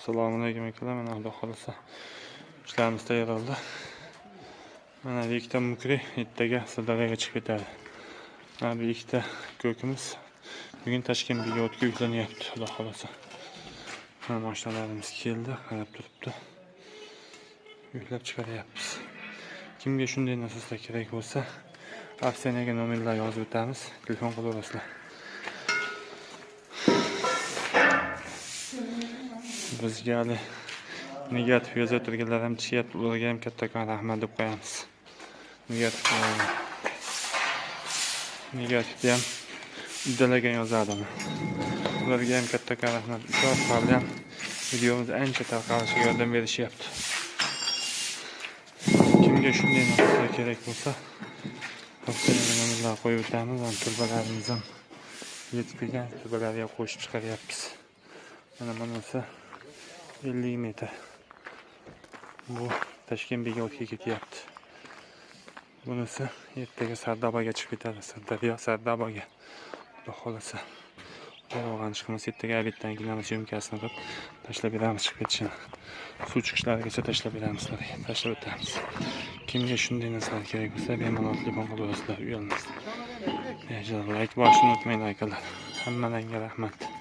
Assalomualaykum akalar. Mana Xudo xolasa ishlarimiz tayyor bo'ldi. Mana bu ikkita mukri ertaga Sirdaryoga chiqib ketadi. Mana bu ikkita ko'kimiz bugun Toshkentga o'tga yuklanyapti. Xudo xolasa. Mana mashinalarimiz keldi, qarab turibdi. Yuklab chiqaryapmiz. Kimga shunday narsalar kerak bo'lsa, aksiyaga nomerlar yozib o'tamiz. Telefon qilaverasizlar. Bizga hali negativ yozib turganlar ham chishyapti, ularga ham kattakon rahmat deb qo'yamiz. Negativda ham uddalagan yozadimi. Ularga ham kattakon rahmat. Shu orqali ham videomiz ancha tarqalishiga yordam berishyapti. Kimga shunday narsalar kerak bo'lsa, nomerlar qo'yib o'tamiz. Turbalarimiz ham yetib turbalarga qo'shib chiqaryapmiz. Mana bunisi 50 metr. Bu Toshkent Bego'ga ketyapti. Bunisi ertaga Sardobaga chiqib ketadi. Sardobaga. Xudo xolasa. Yo'g'on chiqmas ertaga obeddan keyin syomkasini qilib tashlab beramiz chiqib ketishini. Suv chiqishlarigacha tashlab beramiz, tashlab o'tamiz. Kimga shunday narsalar kerak bo'lsa, bemalol telefon qilaverasizlar uyalmasdan. Like bosishni unutmanglar akalar. Hammalarga rahmat.